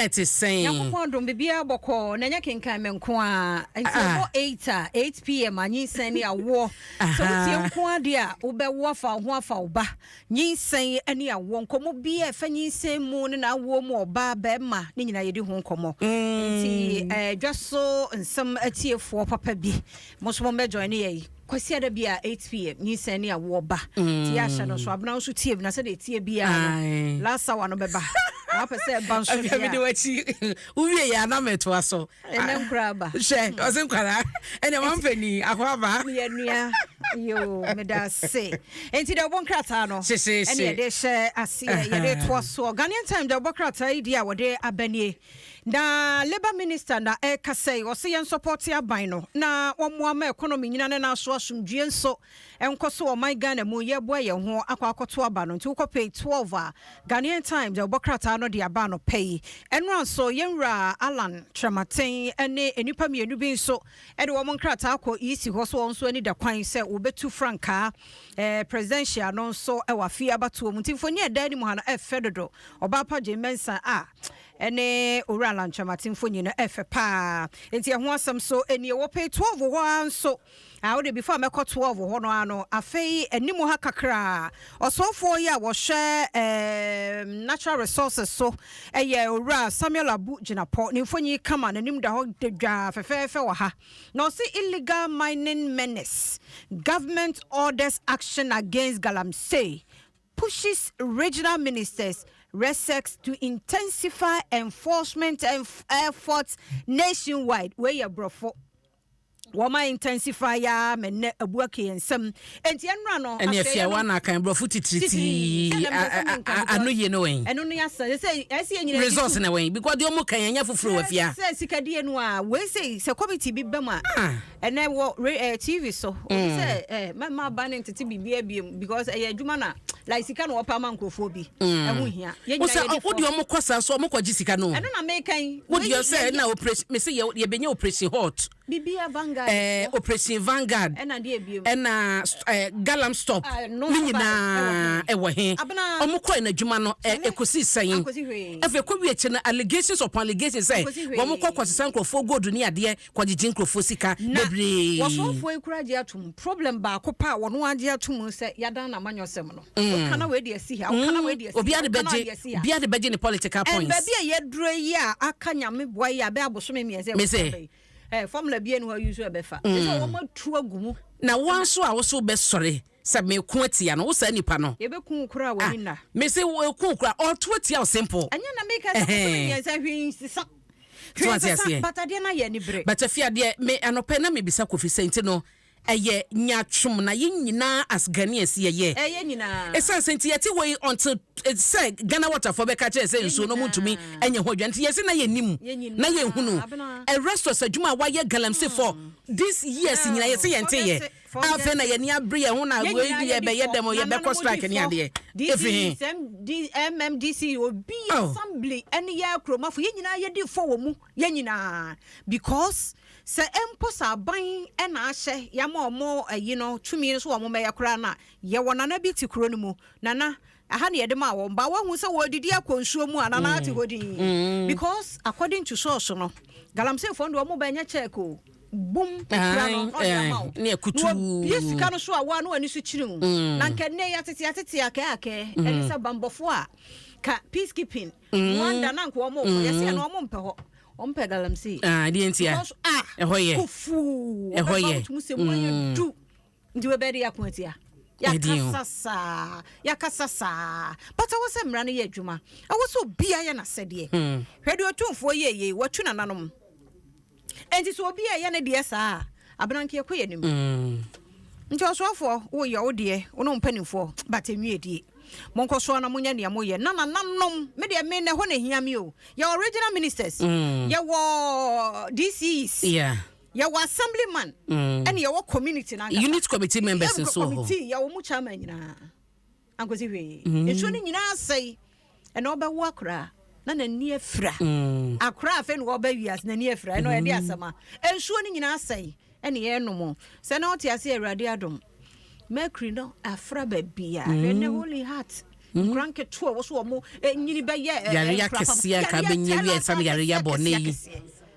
it is saying Yakupondum bibia boko na nya kenkan me nko a nti 8 p.m. anyinsan ne awo so tie nko ade a wo be wo afa ho afa oba nyinsan ani awo nkomo bia fa nyinsan mu ne na awo mu oba ba ma ne nyina yedi ho nkomo nti Dwaso Nsem atiefo papa bi mo so mo be join ye kwasi ada bia 8 p.m. nyinsan ne awo ba ti ya sha no so abna so tie bi na se de tie bia last hour no beba na pese banso bia abi de wachi uwie ya na metwa so ene nkraba she osin kwara ene manfani akwaba ye nua yo meda se enti de obonkrata no ene ye de she ase ye de to so Ghanaian time de obonkrata idi a wode abanie na labor minister na kasei o se yen support aban no na omoama economy nyina na so asomdue nso enkoso o my Ghana mu ye boa ye ho akwakoto aba no nti wo pay 12 a Ghanaian time de obokrata no de aba no pay enro so yenra Alan Tramaten ene enipa mienu bi nso e de wo monkrata akọ isi ho so nso ani da kwan se wo betu franka presidential no nso e wa fie abato mu nti foni eda ni mu ha na fedodo oba pa je mensa ene Alan Tramaten foni na efe pa enti ho asem so eni wo pay 12 ho nso wo de before meko 12 ho no ano afei enimu ha kakra osofo ya wo hwe natural resources so eye owura Samuel Abu Jinapo ni mfonyi kama na nim da ho dwa fefefe wo ha no see illegal mining menace government orders action against Galamsey pushes regional ministers Resex to intensify enforcement efforts nationwide where you brofo Wama intensify ya menne abuake ensem enti enra no ene afia wana kan brofo titriti anu ye no wen enu no yasa say ese enyina resource na wen because de omo kan anya foforo afia say sikadie no a we say se committee bi bem a ene wo TV so say ma ban ntete bibia biem because adwuma na like sika no opa ma nkrofo bi ehu hia ye nyina ye wo de omo kosa so omo kwaji sika no enu na mekan wo de say na operation me say ye benya operation hot bibia Vanguard operation Vanguard ena Galam stop nyina ewo he omukọ na dwuma no ekosi sen efe ko wie che na allegations upon allegations say omukọ kwasesa nkrofo godu ni ade kwagigi nkrofo sika bebre wasofo ekuraje atum problem ba akopa wono age atum se yadan na manyosem no kana we de asi ha kana we de asi obi ade beje ni political points and baby ye duro yi a aka nyame boy ya be abosome miense formula bi enu use ebefa so wo matu agumu na wanso a wo so be sore se me ku atia no wo sa nipa no ye be ku kura woni na me se wo ku kura o to atia o simple anya na make us miense hwin sisa batade na ye ni bre batafia de me anope na me bisa kofi senti no eye nyatwum na ye nyina as Ghanaians ye nyina essence yeti wey until say Ghana water for beka che say nso no muntumi enye hodwa nti yesi na ye nim na ye hunu a restaurant adwuma wa ye Galamsey for this years nyina yesi ye nte ye afa na ye ni abre ye ho na we ye be ye demo ye be ko strike ni ade efi MMDC obi assembly ene ye kromafo ye nyina ye di fo wo mu ye nyina because se emposa ban ena ahye ya ma omo tumi so wo me yakora na ye wona na bi ti kro no mu nana aha na ye de ma wo ba wo hu se wo didi akonsuo mu anana ati hodin because according to source no Galamsey fund wo mo ba nya check o boom no ne kutu yes ka no so a wa no ani so kiri na nka ne ya tete ake elisa bambofo a ka peacekeeping wanda na nko mo yes ya no mo mpe ho ompe Galamsey di entia ehoye ehoye du ndiwe beri yakwatia yakasasa but awose mra ne ye adwuma awoso bia ye na sede hwede otumfo ye watu nananom enti so bia ye ne de saa abranke ekoye nim nti osofo wo ye wo de wo mpanimfo but enwie die monkoso na munya ne amoye nananom me de me ne ho na hia mi o ye original ministers ye wo DCs ye wo assemblyman and ye wo community na unit committee members so committee ye wo mu chairman nyina ankosi hwe enso ni nyina asai e na oba wo akra na ni afra akra afa no oba wias na ni afra e no ye de asama enso ni nyina asai e ne ye no mo se na otiase awurade adom Mercury no afra babia ne holy heart Granke tour was one nyini be ye yare akese ka benya wi esa yare ya bone yi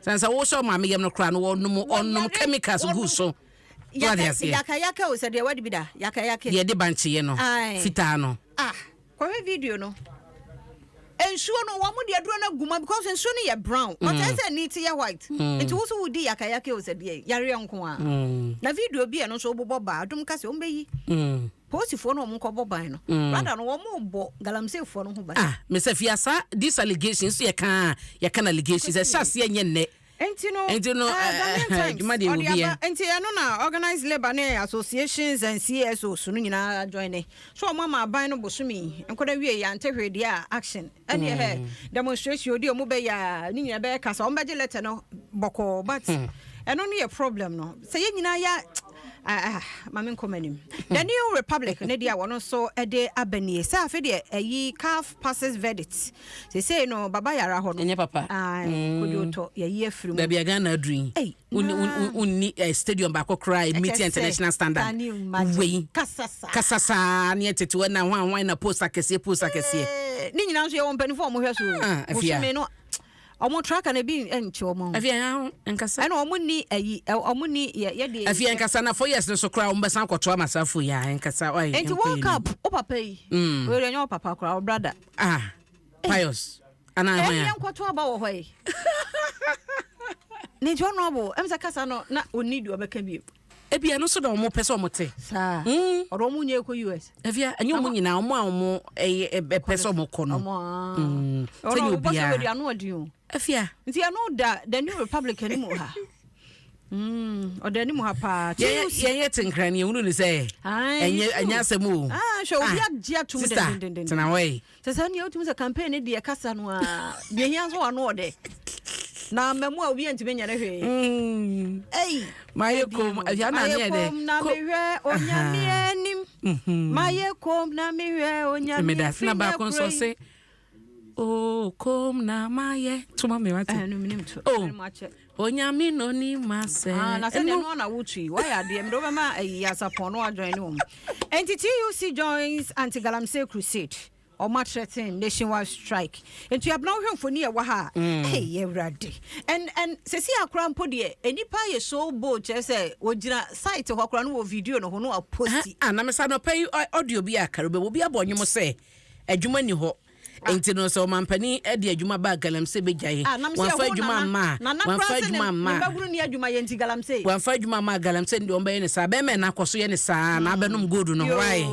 sansa wo so ma me yam no kra no onum chemicals gu so yaka o se de wadi bida yaka ye de banche ye no fita no ko video no ensuo no wo mo de aduro na guma because ensuo no ye brown but I say neat ye white it wo so wudi yaka o se de yare nko a na video bi e no so bobo ba adum kase o mbeyi posifo no mo nkobo ban no rather no wo mo bo galamsey fo no ho ba me say fiasa these allegations ye kan allegations e sase ye ne enti no juma de obi enti no na organized labor associations and CSOs no nyina join so mama ban no bosumi enkoda wie ya antehwede a action ene he demonstration odi o mo be ya ni nyina be kasa o mbeje letter no boko but eno no ye problem no say ye nyina ya mamin komanim the new republic ne dia wono so ede abanie say afi de ayi calf passes verdict say no baba yara ho no enye papa kodioto ye ye afiri da bia Ghana dream unni stadium ba kokra meet international standard we kasasa ne tete na hwan na post akese ni nyina so ye won panifo mo hwe so bosome no omo track na bi enche omo afia enkasa na omo ni ayi omo ni ye de afia enkasa na 4 years so kra ombe san kwoto amasafo ya enkasa oi enti world cup o papa yi we re nyo papa kra o brother pious ana hwan ya kwoto aba wo hoi ni jo no bo emsa kasa no na oni di obeka bi ebia no so da omo pese omo te sa oro omo nye ko US afia anyo omo nyina omo pese omo ko no so you bia we anu odi o afia nti anu da the new republic ani mu ha o da ni mu ha pa ye tinkrani ehunu ni say enya asemu sho obi agye atum den tena we sasa ni otum se campaign de kasa no a ye hia so anu ode na memu a obi ntime nya na hwe mayekom afia na ne de na mehwe onyame anim mayekom na mehwe onyame me da na ba kon so se kom na maye tuma me wate no minim to onyame no ni mase na se no na wutui why ade me do be ma yasapon no join no entity UC joins anti-galamsey crusade or threatening nationwide strike and you have no hwemfo ni e wa ha everade and se si akra mpo de enipa ye so bold say ogina site ho akra no video no ho no posti na me sa no pay audio bi akara be obi abonwom se adwuma ni ho enti no so mampani e de adwuma ba galamsey bejaye wanfa adwuma ma me baguru ni adwuma ye nti galamsey wanfa adwuma ma galamsey ndi omba ye ne sa be me na koso ye ne sa na abenum godu no why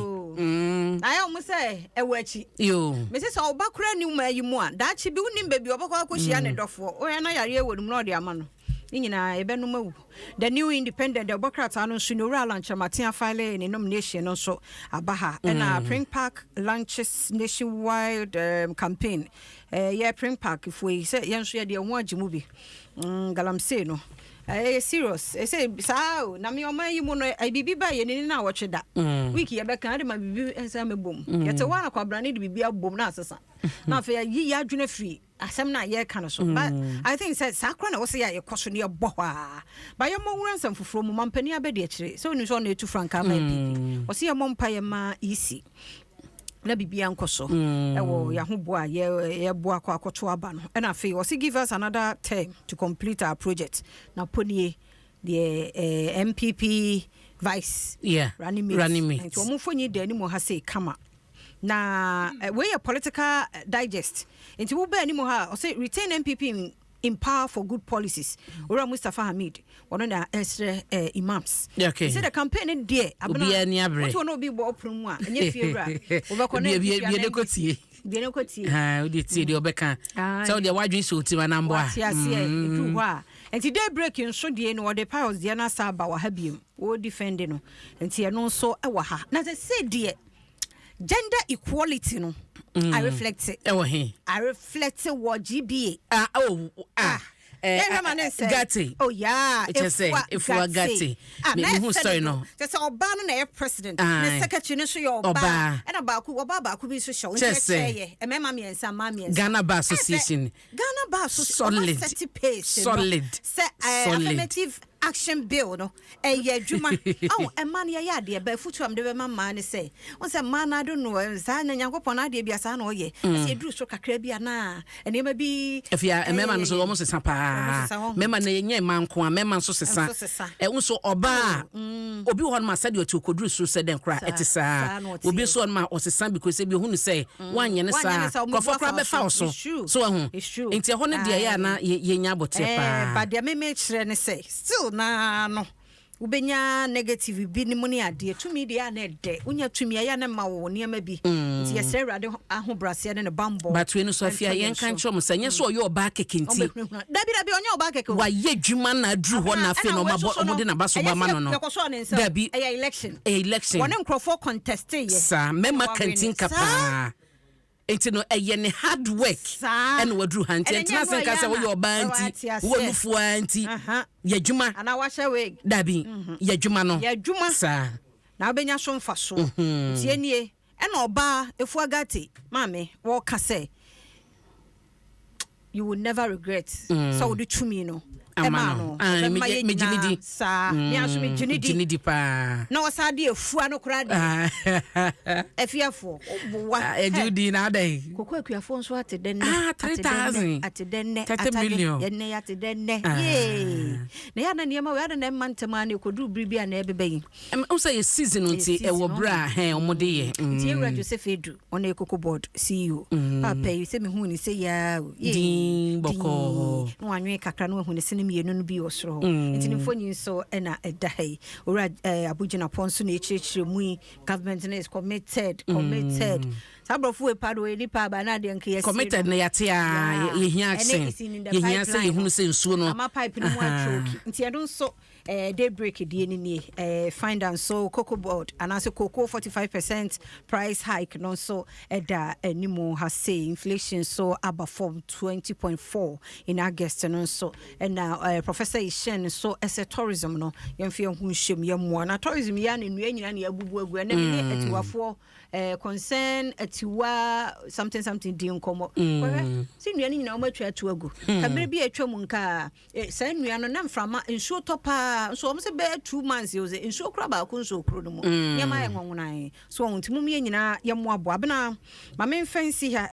ayo mo say ewachi yo me say so obakura ni mu ayi mu a da chi bi unim bebi obakwa akohia ne dofo o na yare ewodum na ode ama no nyina ebenum awu the new independent the obakra no so no lunch matia file in nomination no so abaha na Spring Park launches nationwide campaign Spring Park if we say yenso ye de ho agimu bi galamsey no serious say sao na me oman yi mu no bibi ba ye ni na woche da week ye be kan de ma bibi ensa mebom ye te wa na kwabra ne de bibi abom na asesa na fa yi ya adwuna free asem na ye kan so but I think said sakra na wo say ye koso ne bo ha ba ye mo wura nsam foforo mu mampani abede akire so ni so na etu franka ma bibi wo say ye mo mpa ye ma easy na bibia nkoso ewo ya hoboa ye boa kwa akoto aba no na fe o give us another term to complete our project na ponie the MPP vice running mate nti omo fonyi de ani mo ha say kama na we a political digest nti wo ba ani mo ha o say retain MPP in power for good policies. Ora Mustafa Hamid, one of the extra imams. Okay. He said the campaign there. What one be bo oprum and ye fear. Over connect. Be we did see the obeka. So the wide drink so to my number. Yes, and today breaking so the no the powers the na saba wa habium. O defending no. And tia no so ewaha. Na say dear gender equality no. I reflect it. I reflect what GBA. Gatti. Oh yeah. If we are Gatti. Who story no? That's all ban na president. The secretary no show your ba. And about Oba could be so show. Just say. And mammy and some mammy and Ghana Bar Association. Ghana Bar solid. Solid. Say affirmative action bill no adwuma man ya de ba futu am de be man say won say man I don't know say na Nyankopon na de bia sa na oye say duru so kakra bia na ene ma bi efia mema no so wo sesa pa mema na yenye manko a mema so sesa unso oba obi won ma say de okoduru so say den kra etisa obi so on ma osesa because say bi hunu say wanye ne sa kofo kra be fa so hu enti ho ne de ya na yenya bote pa ba de me kire ne say still na no ubenya negative bi ni muni ade tumi de ya na de unya tumi ya na ma wo ne ma bi nti ye sere ade ahobrase ne bambo but we no so afia yen kan chom say nye so yo ba kekinti dabi onya oba keke wa ye dwuma na dru ho na afia no ma bo de na ba so ba ma no dabi election one nkrofo contest ye sa mema kantin kapa enti no eye ne hard work and wadru hanti enti na sen ka say wo yo ba anti wo nufu anti ya dwuma ana wa hye we dabi ya dwuma no ya dwuma sa na obenya so mfa so tie nie ena oba efu agate mame wo ka say you will never regret so wo do tumi no amano me jinidi sa me aso me jinidi pa na wasade efua no kra de efiafo wa ejudi na dai kokko akuafo nso ate den 3000 ate den 30 million ye ne ate den ye na ya na niema we ya na mantama na ekodu bibia na ebebeyi o say season nti e wo bra he omode ye nti Ewura Joseph Edu on Ekoko board CEO papa you say me hu ni say ya ye boko no anwe kakra no hu ni se mienu no bi osoro nti ni fonyi so na edai ora abugina ponso na echirechire mu government is committed sabrofo e pado e nipa ba na de nke yes committed na yate a ye hia action ye hia se ye hunu se nsuo no ama pipe no mu atroki nti edon so daybreak die ni find and so cocoa board and also cocoa 45% price hike no so eda animo has say inflation so about from 20.4 in August no so and Professor Ishen so as a tourism no yemfi hu hwem yemmo na tourism ya na nua nyina na yabubu agu na me etiwafo concern etiwa something di nkomo si nua nyina o matwa atu agu kamere bi atwam nka sa nua no na mframa nsuo topa so o mse be 2 months yo ze nsuo kra ba ko nsuo kro no mu nyama ye ngonwona so ontimo me nyina yemmo abo abena ma me fancy ha